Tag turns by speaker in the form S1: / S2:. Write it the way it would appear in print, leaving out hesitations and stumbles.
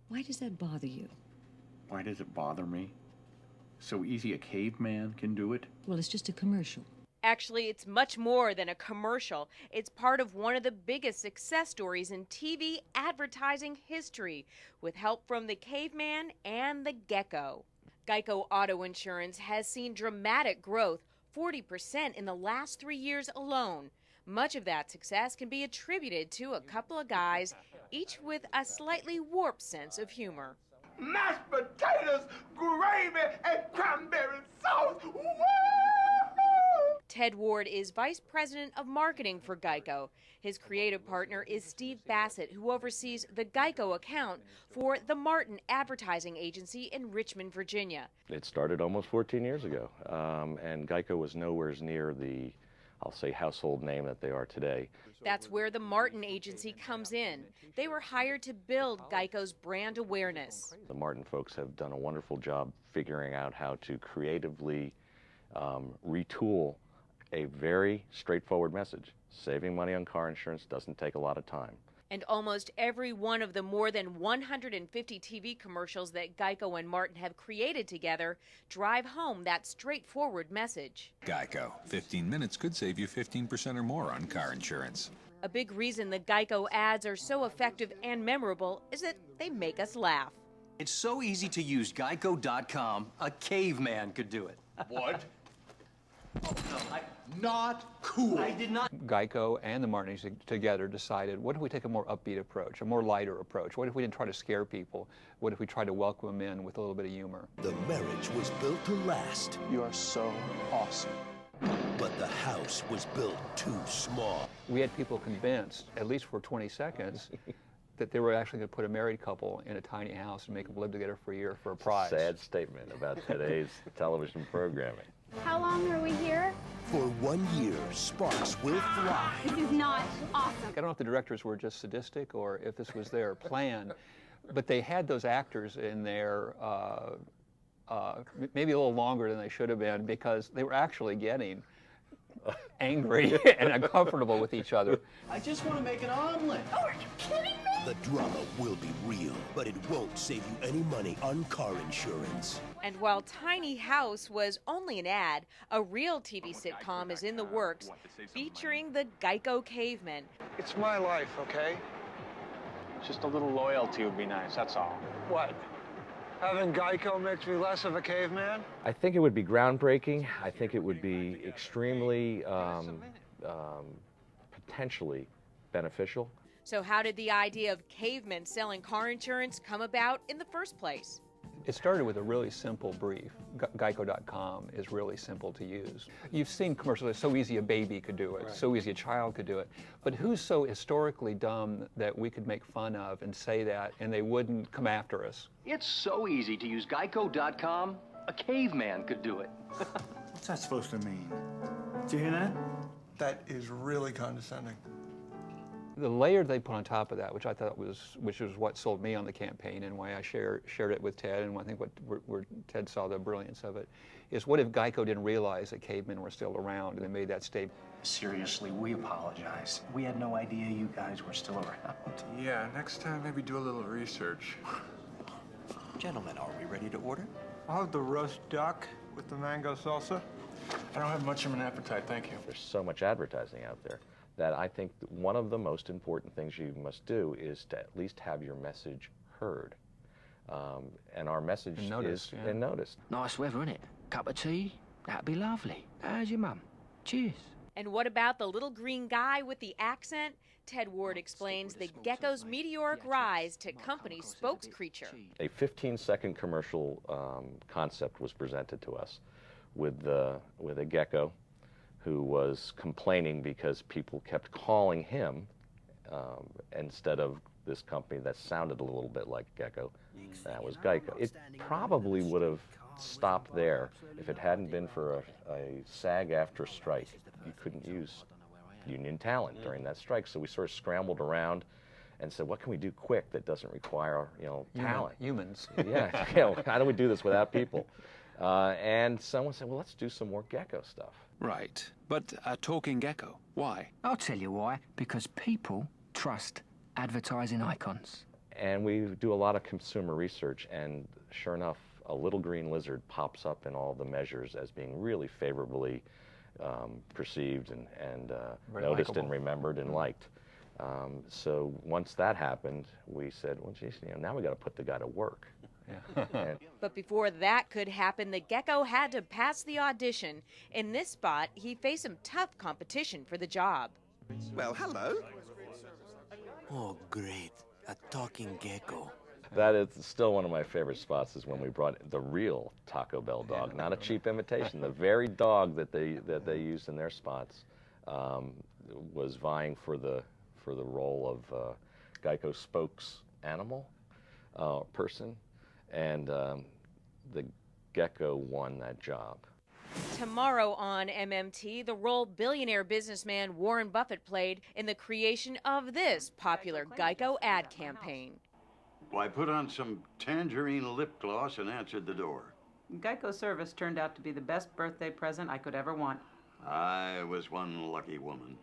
S1: Why does that bother you?
S2: Why does it bother me? So easy a caveman can do it?
S1: Well, it's just a commercial.
S3: Actually, it's much more than a commercial. It's part of one of the biggest success stories in TV advertising history, with help from the caveman and the gecko. Geico Auto Insurance has seen dramatic growth, 40% in the last 3 years alone. Much of that success can be attributed to a couple of guys, each with a slightly warped sense of humor.
S4: Mashed potatoes, gravy, and cranberry sauce. Woo!
S3: Ted Ward is Vice President of Marketing for Geico. His creative partner is Steve Bassett, who oversees the Geico account for the Martin Advertising Agency in Richmond, Virginia.
S5: It started almost 14 years ago, and Geico was nowhere near the, I'll say, household name that they are today.
S3: That's where the Martin Agency comes in. They were hired to build Geico's brand awareness.
S5: The Martin folks have done a wonderful job figuring out how to creatively retool a very straightforward message. Saving money on car insurance doesn't take a lot of time.
S3: And almost every one of the more than 150 TV commercials that Geico and Martin have created together drive home that straightforward message.
S6: Geico. 15 minutes could save you 15% or more on car insurance.
S3: A big reason the Geico ads are so effective and memorable is that they make us laugh.
S7: It's so easy to use. Geico.com. A caveman could do it.
S4: What?
S7: Oh, no,
S4: Not cool.
S7: I did not.
S8: Geico and the Martin Agency together decided, what if we take a more upbeat approach, a more lighter approach? What if we didn't try to scare people? What if we tried to welcome them in with a little bit of humor?
S9: The marriage was built to last.
S10: You are so awesome.
S9: But the house was built too small.
S8: We had people convinced, at least for 20 seconds, that they were actually going to put a married couple in a tiny house and make them live together for a year for a prize.
S5: Sad statement about today's television programming.
S11: How long are we here?
S9: For 1 year, Sparks will fly.
S11: This is not awesome.
S8: I don't know if the directors were just sadistic or if this was their plan, but they had those actors in there maybe a little longer than they should have been because they were actually getting angry and uncomfortable with each other.
S7: I just want to make an omelet.
S11: Oh, are you kidding me?
S9: The drama will be real, but it won't save you any money on car insurance.
S3: And while Tiny House was only an ad, a real TV sitcom is in the works, featuring the Geico caveman.
S10: It's my life, okay?
S12: Just a little loyalty would be nice, that's all.
S10: What? Having Geico makes me less of a caveman?
S5: I think it would be groundbreaking. I think it would be extremely potentially beneficial.
S3: So how did the idea of cavemen selling car insurance come about in the first place?
S8: It started with a really simple brief. Geico.com is really simple to use. You've seen commercials, it's so easy a baby could do it, so easy a child could do it. But who's so historically dumb that we could make fun of and say that and they wouldn't come after us?
S7: It's so easy to use. Geico.com. A caveman could do it.
S4: What's that supposed to mean? Did you hear that?
S10: That is really condescending.
S8: The layer they put on top of that, which I thought which was what sold me on the campaign and why I shared it with Ted, and I think where Ted saw the brilliance of it, is what if Geico didn't realize that cavemen were still around and they made that statement?
S12: Seriously, we apologize. We had no idea you guys were still around.
S10: Yeah, next time maybe do a little research.
S7: Gentlemen, are we ready to order?
S10: I'll have the roast duck with the mango salsa.
S2: I don't have much of an appetite, thank you.
S5: There's so much advertising out there that I think one of the most important things you must do is to at least have your message heard. And our message
S8: and noticed,
S5: is
S8: yeah.
S5: and noticed.
S7: Nice weather, innit? Cup of tea? That'd be lovely. How's your mum? Cheers.
S3: And what about the little green guy with the accent? Ted Ward explains the gecko's meteoric rise to company spokescreature.
S5: A 15-second commercial concept was presented to us with a gecko who was complaining because people kept calling him instead of this company that sounded a little bit like Gecko. That was Geico. It probably would have stopped there if it hadn't been for a SAG-AFTRA strike. You couldn't use union talent during that strike, so we sort of scrambled around and said, what can we do quick that doesn't require, talent?
S8: Humans.
S5: Yeah, how do we do this without people? And someone said, well, let's do some more Gecko stuff.
S6: Right. But a talking gecko, why?
S7: I'll tell you why. Because people trust advertising icons.
S5: And we do a lot of consumer research, and sure enough, a little green lizard pops up in all the measures as being really favorably perceived and noticed
S8: likable.
S5: and remembered and liked. So once that happened, we said, well, geez, now we got to put the guy to work.
S8: Yeah.
S3: But before that could happen, the Gecko had to pass the audition. In this spot, he faced some tough competition for the job.
S9: Well, hello. Oh, great. A talking gecko.
S5: That is still one of my favorite spots, is when we brought the real Taco Bell dog, not a cheap imitation. The very dog that they used in their spots was vying for the role of Geico spokes animal person, and the Gecko won that job.
S3: Tomorrow on MMT, the role billionaire businessman Warren Buffett played in the creation of this popular Geico ad campaign.
S13: Well, I put on some tangerine lip gloss and answered the door.
S14: Geico service turned out to be the best birthday present I could ever want.
S13: I was one lucky woman.